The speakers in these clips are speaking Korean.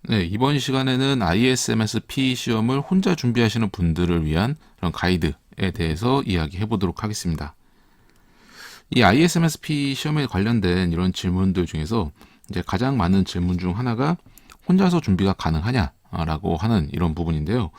네, 이번 시간에는 ISMS-P 시험을 혼자 준비하시는 분들을 위한 그런 가이드에 대해서 이야기해 보도록 하겠습니다. 이 ISMS-P 시험에 관련된 이런 질문들 중에서 이제 가장 많은 질문 중 하나가 혼자서 준비가 가능하냐라고 하는 이런 부분인데요.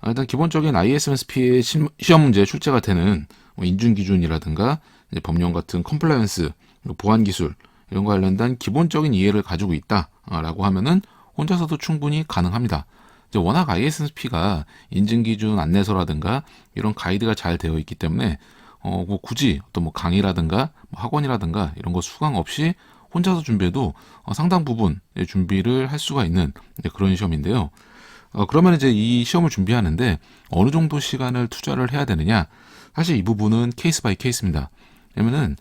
일단 기본적인 ISMS-P의 시험 문제 출제가 되는 인증 기준이라든가 법령 같은 컴플라이언스, 보안 기술 이런 거 관련된 기본적인 이해를 가지고 있다라고 하면은 혼자서도 충분히 가능합니다. 이제 워낙 ISMS-P가 인증 기준 안내서라든가 이런 가이드가 잘 되어 있기 때문에 뭐 굳이 어떤 뭐 강의라든가 뭐 학원이라든가 이런 거 수강 없이 혼자서 준비해도 상당 부분 준비를 할 수가 있는 그런 시험인데요. 그러면 이제 이 시험을 준비하는데 어느 정도 시간을 투자를 해야 되느냐? 사실 이 부분은 케이스 바이 케이스입니다. 왜냐면은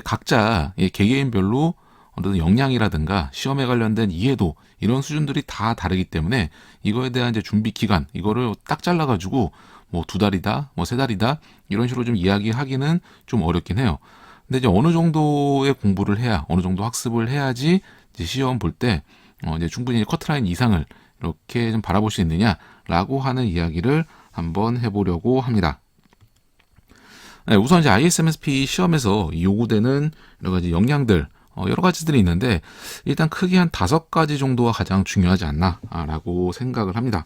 각자 개개인별로 어떤 역량이라든가 시험에 관련된 이해도 이런 수준들이 다 다르기 때문에 이거에 대한 이제 준비 기간 이거를 딱 잘라가지고 뭐 2달이다, 뭐 3달이다 이런 식으로 좀 이야기하기는 좀 어렵긴 해요. 근데 이제 어느 정도의 공부를 해야 어느 정도 학습을 해야지 이제 시험 볼 때 이제 충분히 커트라인 이상을 이렇게 좀 바라볼 수 있느냐라고 하는 이야기를 한번 해보려고 합니다. 네, 우선 이제 ISMS-P 시험에서 요구되는 여러 가지 역량들 여러 가지들이 있는데 일단 크게 한 5가지 정도가 가장 중요하지 않나라고 생각을 합니다.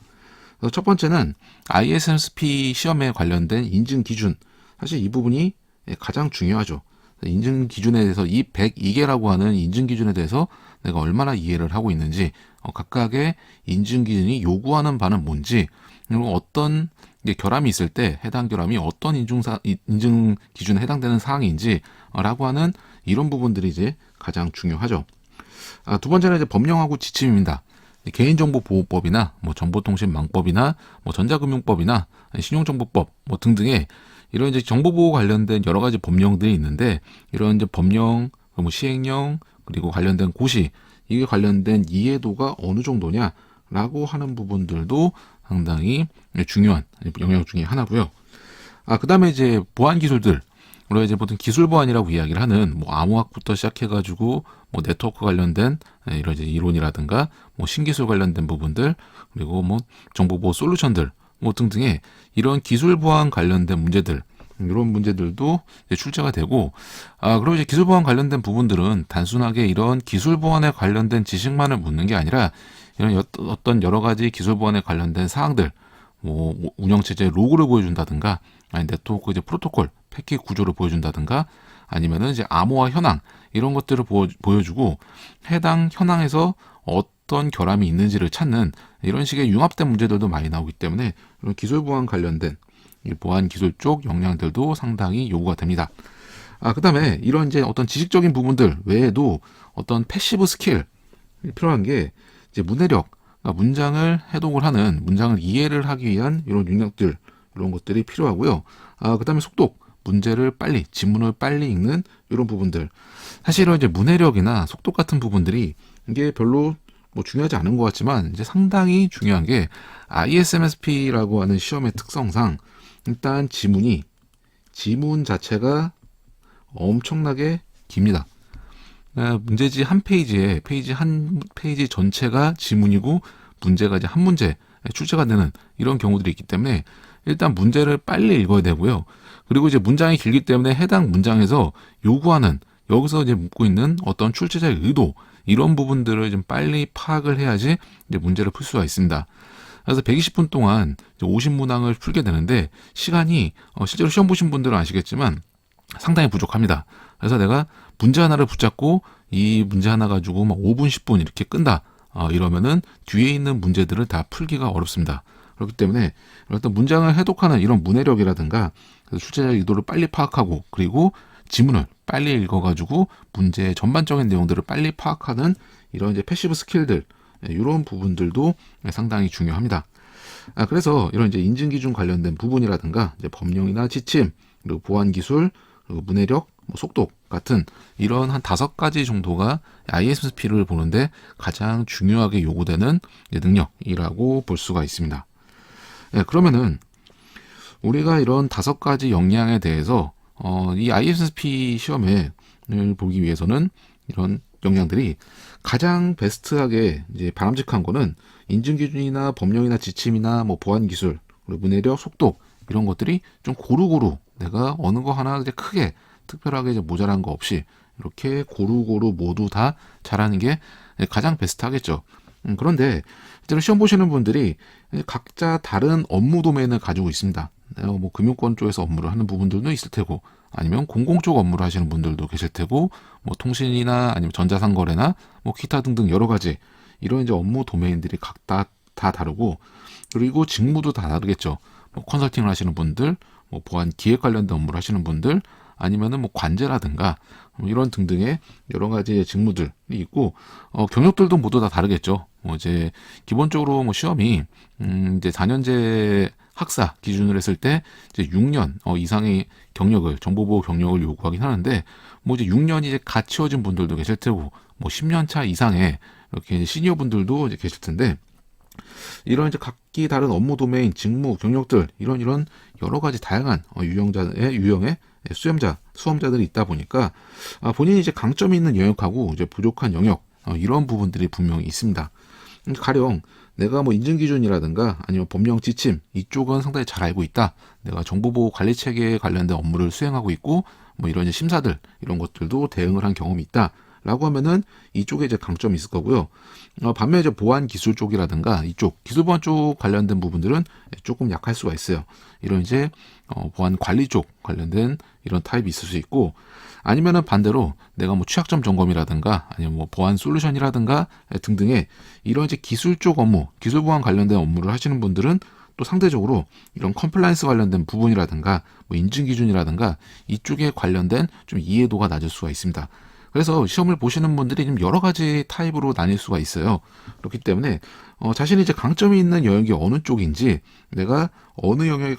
그래서 첫 번째는 ISMS-P 시험에 관련된 인증 기준. 사실 이 부분이 가장 중요하죠. 인증 기준에 대해서 이 102개라고 하는 인증 기준에 대해서 내가 얼마나 이해를 하고 있는지, 각각의 인증 기준이 요구하는 바는 뭔지, 그리고 어떤 결함이 있을 때 해당 결함이 어떤 인증 기준에 해당되는 사항인지라고 하는 이런 부분들이 이제 가장 중요하죠. 두 번째는 이제 법령하고 지침입니다. 개인정보보호법이나 뭐 정보통신망법이나 뭐 전자금융법이나 신용정보법 뭐 등등의 이런 이제 정보보호 관련된 여러 가지 법령들이 있는데 이런 이제 법령, 뭐 시행령 그리고 관련된 고시 이게 관련된 이해도가 어느 정도냐라고 하는 부분들도 상당히 중요한 영역 중에 하나고요. 그다음에 이제 보안 기술들 우리가 이제 보통 기술 보안이라고 이야기를 하는 뭐 암호학부터 시작해가지고 뭐 네트워크 관련된 이런 이제 이론이라든가 뭐 신기술 관련된 부분들 그리고 뭐 정보보호 솔루션들 뭐 등등의 이런 기술 보안 관련된 문제들 이런 문제들도 이제 출제가 되고 그리고 이제 기술 보안 관련된 부분들은 단순하게 이런 기술 보안에 관련된 지식만을 묻는 게 아니라 이런 어떤 여러 가지 기술 보안에 관련된 사항들 뭐 운영체제 로그를 보여준다든가 아니 네트워크 이제 프로토콜 패킷 구조를 보여준다든가 아니면은 이제 암호화 현황 이런 것들을 보여주고 해당 현황에서 어떤 결함이 있는지를 찾는 이런 식의 융합된 문제들도 많이 나오기 때문에 이런 기술 보안 관련된 보안 기술 쪽 역량들도 상당히 요구가 됩니다. 그다음에 이런 이제 어떤 지식적인 부분들 외에도 어떤 패시브 스킬 필요한 게 이제 문해력, 문장을 해독을 하는 문장을 이해를 하기 위한 이런 능력들 이런 것들이 필요하고요. 그다음에 속독, 문제를 빨리 지문을 빨리 읽는 이런 부분들. 사실은 이제 문해력이나 속독 같은 부분들이 이게 별로 뭐 중요하지 않은 것 같지만 이제 상당히 중요한 게 ISMS-P라고 하는 시험의 특성상 일단 지문 자체가 엄청나게 깁니다. 문제지 한 페이지에 한 페이지 전체가 지문이고 문제가 이제 한 문제 출제가 되는 이런 경우들이 있기 때문에 일단 문제를 빨리 읽어야 되고요. 그리고 이제 문장이 길기 때문에 해당 문장에서 요구하는 여기서 이제 묻고 있는 어떤 출제자의 의도 이런 부분들을 좀 빨리 파악을 해야지 이제 문제를 풀 수가 있습니다. 그래서 120분 동안 50문항을 풀게 되는데 시간이 실제로 시험 보신 분들은 아시겠지만 상당히 부족합니다. 그래서 내가 문제 하나를 붙잡고 이 문제 하나 가지고 막 5분, 10분 이렇게 끈다. 이러면은 뒤에 있는 문제들을 다 풀기가 어렵습니다. 그렇기 때문에 어떤 문장을 해독하는 이런 문해력이라든가 출제자의 의도를 빨리 파악하고 그리고 지문을 빨리 읽어가지고 문제의 전반적인 내용들을 빨리 파악하는 이런 이제 패시브 스킬들 이런 부분들도 상당히 중요합니다. 그래서 이런 이제 인증 기준 관련된 부분이라든가 이제 법령이나 지침 그리고 보안 기술 그리고 문해력, 뭐 속독 같은 이런 한 5가지 정도가 ISMS-P를 보는데 가장 중요하게 요구되는 능력이라고 볼 수가 있습니다. 그러면은 우리가 이런 5가지 역량에 대해서 이 ISMS-P 시험을 보기 위해서는 이런 역량들이 가장 베스트하게 이제 바람직한 거는 인증 기준이나 법령이나 지침이나 뭐 보안 기술, 그리고 문해력, 속도 이런 것들이 좀 고루고루 내가 어느 거 하나 이제 크게 특별하게 이제 모자란 거 없이 이렇게 고루고루 모두 다 잘하는 게 가장 베스트하겠죠. 그런데 실제로 시험 보시는 분들이 각자 다른 업무 도메인을 가지고 있습니다. 뭐 금융권 쪽에서 업무를 하는 부분들도 있을 테고, 아니면 공공 쪽 업무를 하시는 분들도 계실 테고, 뭐 통신이나 아니면 전자상거래나 뭐 기타 등등 여러 가지 이런 이제 업무 도메인들이 각다 다 다르고, 그리고 직무도 다 다르겠죠. 뭐 컨설팅을 하시는 분들, 뭐 보안 기획 관련된 업무를 하시는 분들, 아니면은 뭐 관제라든가 뭐 이런 등등의 여러 가지 직무들이 있고, 경력들도 모두 다 다르겠죠. 뭐 이제 기본적으로 뭐 시험이 이제 4년제 학사 기준으로 했을 때 이제 6년 이상의 경력을, 정보보호 경력을 요구하긴 하는데, 뭐 이제 6년이 이제 갓 채워진 분들도 계실 테고, 뭐 10년 차 이상의 이렇게 이제 시니어 분들도 이제 계실 텐데, 이런 이제 각기 다른 업무 도메인, 직무, 경력들 이런 여러 가지 다양한 유형의 수험자들이 있다 보니까 본인이 이제 강점이 있는 영역하고 이제 부족한 영역 이런 부분들이 분명히 있습니다. 가령 내가 뭐 인증 기준이라든가 아니면 법령 지침 이쪽은 상당히 잘 알고 있다. 내가 정보보호 관리 체계에 관련된 업무를 수행하고 있고 뭐 이런 이제 심사들 이런 것들도 대응을 한 경험이 있다. 라고 하면은 이쪽에 이제 강점이 있을 거고요. 반면에 이제 보안 기술 쪽이라든가 이쪽 기술 보안 쪽 관련된 부분들은 조금 약할 수가 있어요. 이런 이제 보안 관리 쪽 관련된 이런 타입이 있을 수 있고, 아니면은 반대로 내가 뭐 취약점 점검이라든가 아니면 뭐 보안 솔루션이라든가 등등의 이런 이제 기술 쪽 업무, 기술 보안 관련된 업무를 하시는 분들은 또 상대적으로 이런 컴플라이언스 관련된 부분이라든가 뭐 인증 기준이라든가 이쪽에 관련된 좀 이해도가 낮을 수가 있습니다. 그래서 시험을 보시는 분들이 좀 여러 가지 타입으로 나뉠 수가 있어요. 그렇기 때문에 자신이 이제 강점이 있는 영역이 어느 쪽인지, 내가 어느 영역에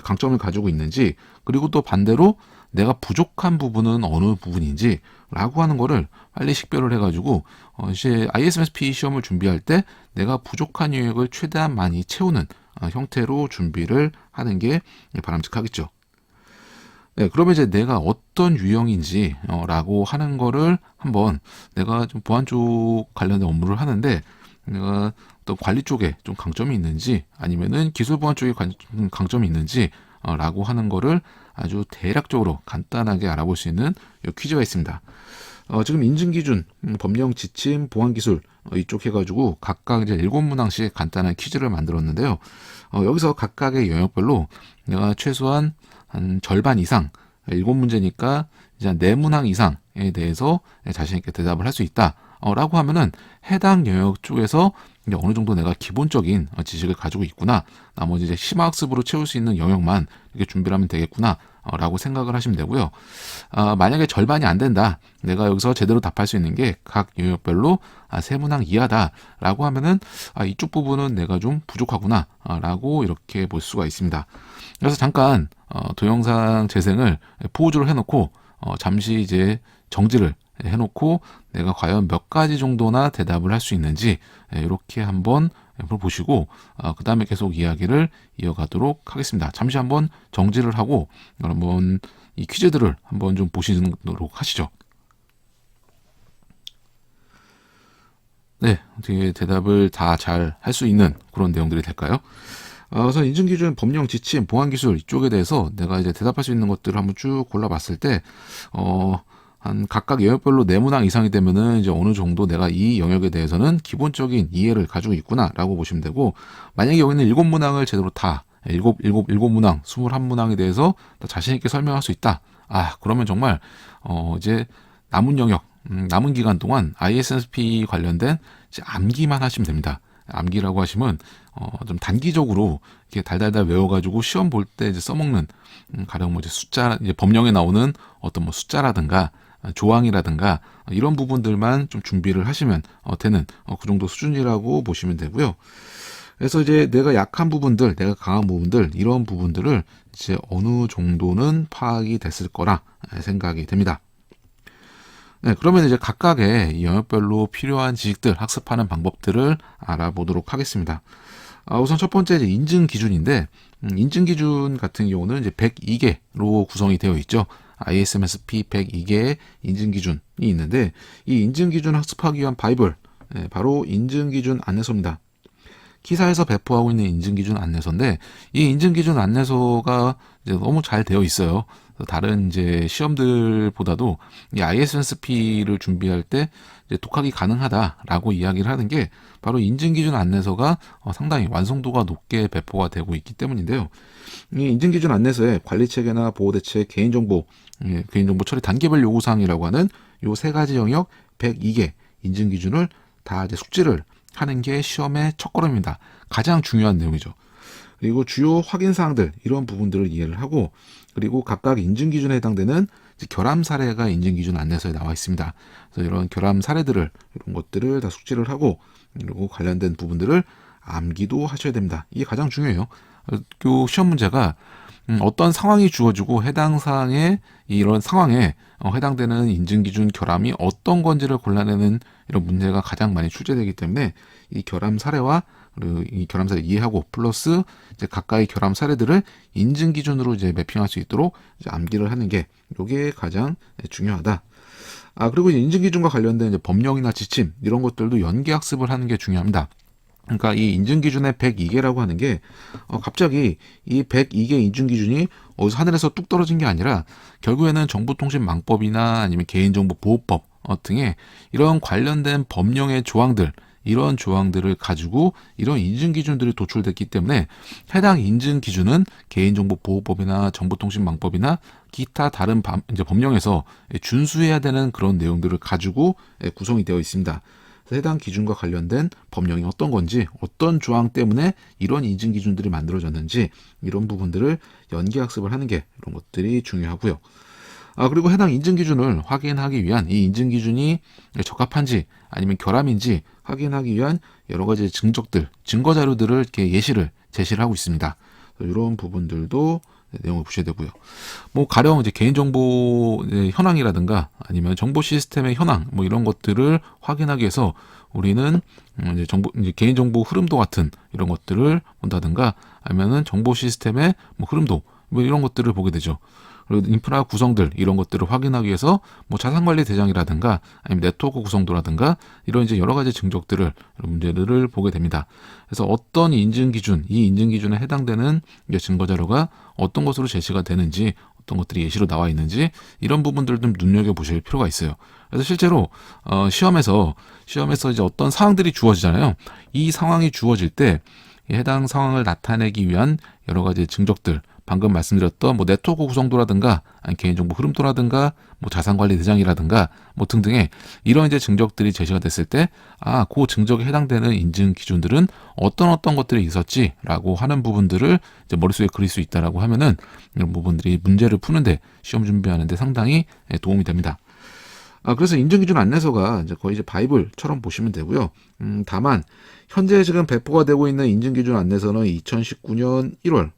강점을 가지고 있는지, 그리고 또 반대로 내가 부족한 부분은 어느 부분인지 라고 하는 거를 빨리 식별을 해가지고 이제 ISMSP 시험을 준비할 때 내가 부족한 영역을 최대한 많이 채우는 형태로 준비를 하는 게 바람직하겠죠. 네, 그러면 이제 내가 어떤 유형인지 라고 하는 거를 한번, 내가 좀 보안 쪽 관련된 업무를 하는데 내가 어떤 관리 쪽에 좀 강점이 있는지, 아니면은 기술 보안 쪽에 강점이 있는지 라고 하는 거를 아주 대략적으로 간단하게 알아볼 수 있는 퀴즈가 있습니다. 지금 인증기준, 법령 지침, 보안기술 이쪽 해가지고 각각 이제 7문항씩 간단한 퀴즈를 만들었는데요. 여기서 각각의 영역별로 내가 최소한 한 절반 이상, 7문제니까 이제 한 4문항 이상에 대해서 자신있게 대답을 할 수 있다 라고 하면은 해당 영역 쪽에서 이제 어느 정도 내가 기본적인 지식을 가지고 있구나, 나머지 이제 심화학습으로 채울 수 있는 영역만 이렇게 준비를 하면 되겠구나 라고 생각을 하시면 되고요. 만약에 절반이 안 된다, 내가 여기서 제대로 답할 수 있는 게 각 영역별로 3문항 이하다 라고 하면은 이쪽 부분은 내가 좀 부족하구나 라고 이렇게 볼 수가 있습니다. 그래서 잠깐 동영상 재생을 포즈를 해놓고 잠시 이제 정지를 해놓고 내가 과연 몇 가지 정도나 대답을 할 수 있는지 이렇게 한번 보시고 그 다음에 계속 이야기를 이어가도록 하겠습니다. 잠시 한번 정지를 하고 한번 이 퀴즈들을 한번 좀 보시도록 하시죠. 네, 어떻게 대답을 다 잘 할 수 있는 그런 내용들이 될까요? 우선 인증기준, 법령, 지침, 보안기술 이쪽에 대해서 내가 이제 대답할 수 있는 것들을 한번 쭉 골라봤을 때, 한 각각 영역별로 4문항 이상이 되면은 이제 어느 정도 내가 이 영역에 대해서는 기본적인 이해를 가지고 있구나라고 보시면 되고, 만약에 여기는 7문항을 제대로 다 7문항, 21문항에 대해서 자신있게 설명할 수 있다. 그러면 정말 이제 남은 영역, 남은 기간 동안 ISMSP 관련된 이제 암기만 하시면 됩니다. 암기라고 하시면 좀 단기적으로 이렇게 달달달 외워가지고 시험 볼 때 이제 써먹는 가령 뭐 이제 숫자, 이제 법령에 나오는 어떤 뭐 숫자라든가 조항이라든가 이런 부분들만 좀 준비를 하시면 되는 그 정도 수준이라고 보시면 되고요. 그래서 이제 내가 약한 부분들, 내가 강한 부분들 이런 부분들을 이제 어느 정도는 파악이 됐을 거라 생각이 됩니다. 네, 그러면 이제 각각의 영역별로 필요한 지식들, 학습하는 방법들을 알아보도록 하겠습니다. 우선 첫 번째 이제 인증 기준인데, 인증 기준 같은 경우는 이제 102개로 구성이 되어 있죠. ISMS-P 102개의 인증기준이 있는데 이 인증기준 학습하기 위한 바이블, 바로 인증기준 안내서입니다. 기사에서 배포하고 있는 인증기준 안내서인데 이 인증기준 안내서가 이제 너무 잘 되어 있어요. 다른 이제 시험들보다도 이 ISMS-P를 준비할 때 이제 독학이 가능하다라고 이야기를 하는 게 바로 인증기준 안내서가 상당히 완성도가 높게 배포가 되고 있기 때문인데요. 이 인증기준 안내서에 관리체계나 보호대책, 개인정보 처리 단계별 요구사항이라고 하는 요 세 가지 영역 102개 인증기준을 다 이제 숙지를 하는 게 시험의 첫걸음입니다. 가장 중요한 내용이죠. 그리고 주요 확인 사항들 이런 부분들을 이해를 하고 그리고 각각 인증 기준에 해당되는 결함 사례가 인증 기준 안내서에 나와 있습니다. 그래서 이런 결함 사례들을 이런 것들을 다 숙지를 하고 그리고 관련된 부분들을 암기도 하셔야 됩니다. 이게 가장 중요해요. 그 시험 문제가 어떤 상황이 주어지고 해당 사항에 이런 상황에 해당되는 인증기준 결함이 어떤 건지를 골라내는 이런 문제가 가장 많이 출제되기 때문에 이 결함 사례와 그리고 이 결함 사례 이해하고 플러스 이제 가까이 결함 사례들을 인증 기준으로 이제 매핑할 수 있도록 이제 암기를 하는 게 이게 가장 중요하다. 그리고 인증 기준과 관련된 이제 법령이나 지침 이런 것들도 연계 학습을 하는 게 중요합니다. 그러니까 이 인증기준의 102개라고 하는 게 갑자기 이 102개 인증기준이 어디서 하늘에서 뚝 떨어진 게 아니라 결국에는 정보통신망법이나 아니면 개인정보보호법 등의 이런 관련된 법령의 조항들 이런 조항들을 가지고 이런 인증기준들이 도출됐기 때문에 해당 인증기준은 개인정보보호법이나 정보통신망법이나 기타 다른 이제 법령에서 준수해야 되는 그런 내용들을 가지고 구성이 되어 있습니다. 해당 기준과 관련된 법령이 어떤 건지 어떤 조항 때문에 이런 인증 기준들이 만들어졌는지 이런 부분들을 연계 학습을 하는 게 이런 것들이 중요하고요. 그리고 해당 인증 기준을 확인하기 위한 이 인증 기준이 적합한지 아니면 결함인지 확인하기 위한 여러 가지 증거들, 증거 자료들을 이렇게 제시를 하고 있습니다. 이런 부분들도 내용을 보셔야 되고요. 가령 이제 개인정보 현황이라든가 아니면 정보 시스템의 현황 이런 것들을 확인하기 위해서 우리는 이제 개인정보 흐름도 같은 이런 것들을 본다든가 아니면은 정보 시스템의 흐름도 이런 것들을 보게 되죠. 그리고 인프라 구성들 이런 것들을 확인하기 위해서 자산관리 대장이라든가 아니면 네트워크 구성도라든가 이런 이제 여러 가지 증적들을 문제들을 보게 됩니다. 그래서 어떤 인증 기준, 이 인증 기준에 해당되는 증거 자료가 어떤 것으로 제시가 되는지, 어떤 것들이 예시로 나와 있는지 이런 부분들을 좀 눈여겨 보실 필요가 있어요. 그래서 실제로 시험에서 이제 어떤 상황들이 주어지잖아요. 이 상황이 주어질 때 해당 상황을 나타내기 위한 여러 가지 증적들 방금 말씀드렸던 네트워크 구성도라든가 아니 개인정보 흐름도라든가 자산관리 대장이라든가 등등의 이런 이제 증적들이 제시가 됐을 때 그 증적에 해당되는 인증 기준들은 어떤 것들이 있었지라고 하는 부분들을 이제 머릿속에 그릴 수 있다라고 하면은 이런 부분들이 문제를 푸는데 시험 준비하는데 상당히 도움이 됩니다. 그래서 인증기준 안내서가 이제 거의 이제 바이블처럼 보시면 되고요. 다만 현재 지금 배포가 되고 있는 인증기준 안내서는 2019년 1월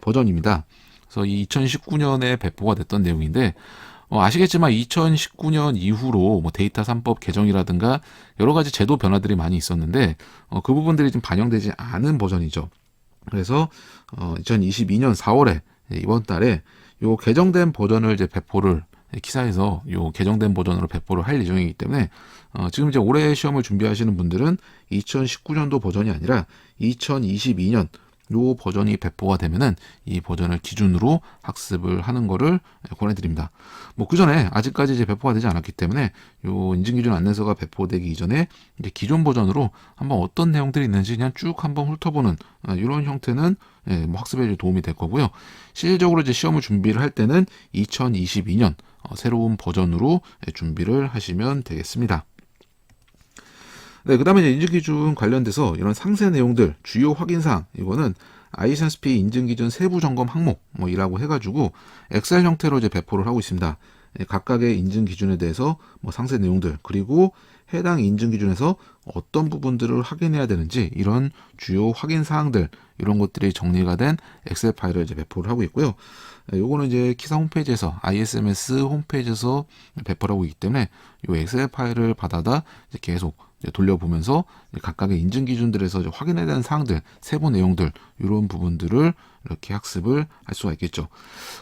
버전입니다. 그래서 이 2019년에 배포가 됐던 내용인데 아시겠지만 2019년 이후로 데이터 3법 개정이라든가 여러 가지 제도 변화들이 많이 있었는데 그 부분들이 좀 반영되지 않은 버전이죠. 그래서 2022년 4월에 이번 달에 요 개정된 버전을 이제 배포를 기사에서 요 개정된 버전으로 배포를 할 예정이기 때문에 지금 이제 올해 시험을 준비하시는 분들은 2019년도 버전이 아니라 2022년 요 버전이 배포가 되면은 이 버전을 기준으로 학습을 하는 거를 권해드립니다. 그 전에 아직까지 이제 배포가 되지 않았기 때문에 요 인증기준 안내서가 배포되기 이전에 이제 기존 버전으로 한번 어떤 내용들이 있는지 그냥 쭉 한번 훑어보는 이런 형태는 학습에 도움이 될 거고요. 실질적으로 이제 시험을 준비를 할 때는 2022년 새로운 버전으로 준비를 하시면 되겠습니다. 그 다음에 이제 인증기준 관련돼서 이런 상세 내용들, 주요 확인사항, 이거는 ISMS-P 인증기준 세부 점검 항목이라고 해가지고 엑셀 형태로 이제 배포를 하고 있습니다. 각각의 인증기준에 대해서 상세 내용들, 그리고 해당 인증기준에서 어떤 부분들을 확인해야 되는지 이런 주요 확인사항들, 이런 것들이 정리가 된 엑셀 파일을 이제 배포를 하고 있고요. 요거는 이제 키사 홈페이지에서 ISMS 홈페이지에서 배포를 하고 있기 때문에 이 엑셀 파일을 받아다 이제 계속 이제 돌려보면서 이제 각각의 인증 기준들에서 이제 확인해야 되는 사항들, 세부 내용들 이런 부분들을 이렇게 학습을 할 수가 있겠죠.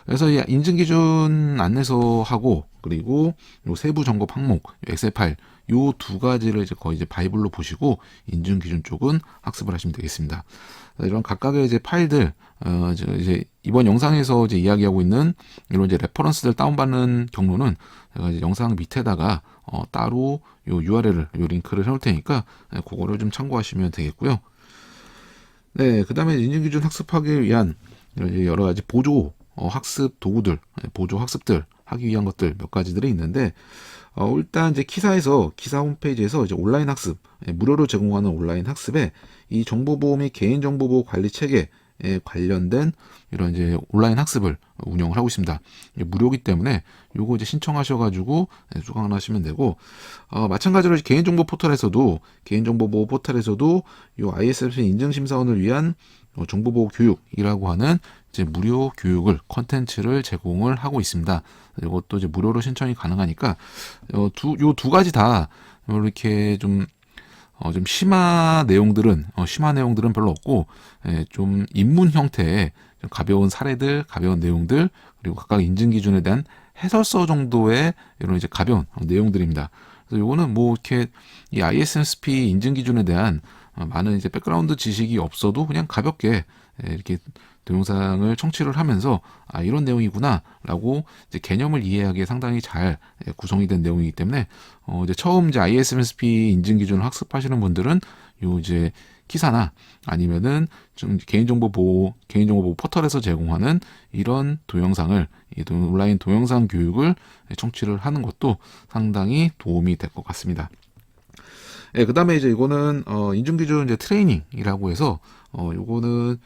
그래서 이 인증 기준 안내서하고 그리고 요 세부 점검 항목, 엑셀 파일 요 두 가지를 이제 거의 이제 바이블로 보시고 인증 기준 쪽은 학습을 하시면 되겠습니다. 이런 각각의 이제 파일들, 이제 이번 영상에서 이제 이야기하고 있는 이런 이제 레퍼런스들 다운받는 경로는 제가 이제 영상 밑에다가 따로 요 URL을, 요 링크를 해놓을 테니까 그거를 좀 참고하시면 되겠고요. 네, 그 다음에 인증기준 학습하기 위한 여러 가지 보조 학습 도구들, 보조 학습들 하기 위한 것들 몇 가지들이 있는데, 일단 이제 기사 홈페이지에서 이제 온라인 학습, 무료로 제공하는 온라인 학습에 이 정보보호 및 개인정보보호 관리 체계에 관련된 이런 이제 온라인 학습을 운영을 하고 있습니다. 무료이기 때문에 요거 이제 신청하셔가지고 수강을 하시면 되고, 마찬가지로 개인정보 개인정보보호 포털에서도 요 ISMC 인증심사원을 위한 정보보호 교육이라고 하는 이제 무료 교육을 컨텐츠를 제공을 하고 있습니다. 이것도 이제 무료로 신청이 가능하니까 요 두 가지 다 이렇게 좀 심한 내용들은 별로 없고, 좀 입문 형태의 좀 가벼운 사례들, 가벼운 내용들, 그리고 각각 인증 기준에 대한 해설서 정도의 이런 이제 가벼운 내용들입니다. 그래서 요거는 뭐 이렇게 이 ISMSP 인증 기준에 대한 많은 이제 백그라운드 지식이 없어도 그냥 가볍게 이렇게 동영상을 청취를 하면서 이런 내용이구나라고 이제 개념을 이해하기에 상당히 잘 구성이 된 내용이기 때문에 이제 처음 이제 ISMSP 인증 기준을 학습하시는 분들은 요 이제 기사나 아니면은 좀 개인정보 보호 포털에서 제공하는 이런 동영상을 온라인 동영상 교육을 청취를 하는 것도 상당히 도움이 될 것 같습니다. 그 다음에 이제 이거는 인증기준 이제 트레이닝이라고 해서 요거는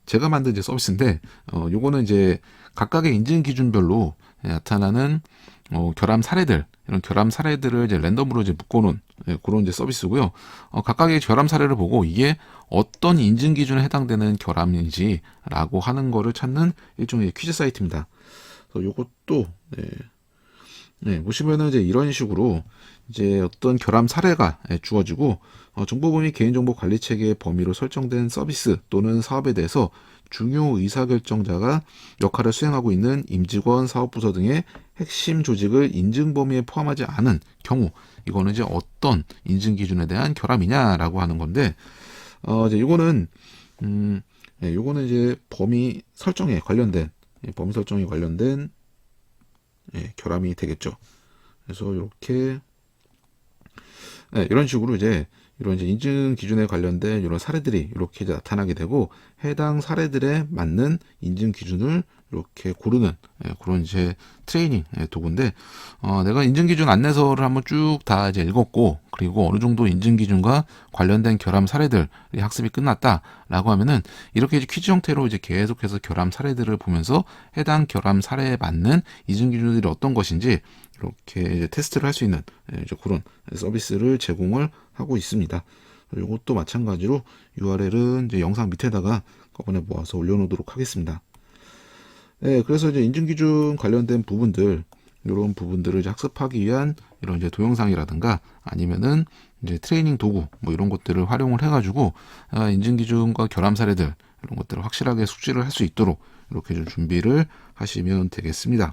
제가 만든 이제 서비스인데, 요거는 이제 각각의 인증 기준별로 나타나는 결함 사례들, 이런 결함 사례들을 이제 랜덤으로 이제 묶어놓은 그런 이제 서비스고요. 각각의 결함 사례를 보고 이게 어떤 인증 기준에 해당되는 결함인지라고 하는 거를 찾는 일종의 퀴즈 사이트입니다. 그래서 요것도 보시면은 이제 이런 식으로 이제 어떤 결함 사례가 주어지고, 정보보호 및 개인정보 관리 체계의 범위로 설정된 서비스 또는 사업에 대해서 중요 의사결정자가 역할을 수행하고 있는 임직원, 사업부서 등의 핵심 조직을 인증 범위에 포함하지 않은 경우, 이거는 이제 어떤 인증 기준에 대한 결함이냐라고 하는 건데, 이제 요거는 이제 범위 설정에 관련된 결함이 되겠죠. 그래서 이렇게 이런 식으로 이제 인증 기준에 관련된 이런 사례들이 이렇게 나타나게 되고, 해당 사례들에 맞는 인증 기준을 이렇게 고르는 그런 이제 트레이닝 도구인데, 내가 인증 기준 안내서를 한번 쭉 다 이제 읽었고, 그리고 어느 정도 인증 기준과 관련된 결함 사례들이 학습이 끝났다라고 하면은 이렇게 이제 퀴즈 형태로 이제 계속해서 결함 사례들을 보면서 해당 결함 사례에 맞는 인증 기준들이 어떤 것인지 이렇게 이제 테스트를 할 수 있는 이제 그런 서비스를 제공을 하고 있습니다. 이것도 마찬가지로 URL은 이제 영상 밑에다가 거번에 모아서 올려놓도록 하겠습니다. 그래서 이제 인증 기준 관련된 부분들, 이런 부분들을 이제 학습하기 위한 이런 이제 동영상이라든가 아니면은 이제 트레이닝 도구 뭐 이런 것들을 활용을 해가지고 인증 기준과 결함 사례들 이런 것들을 확실하게 숙지를 할 수 있도록 이렇게 좀 준비를 하시면 되겠습니다.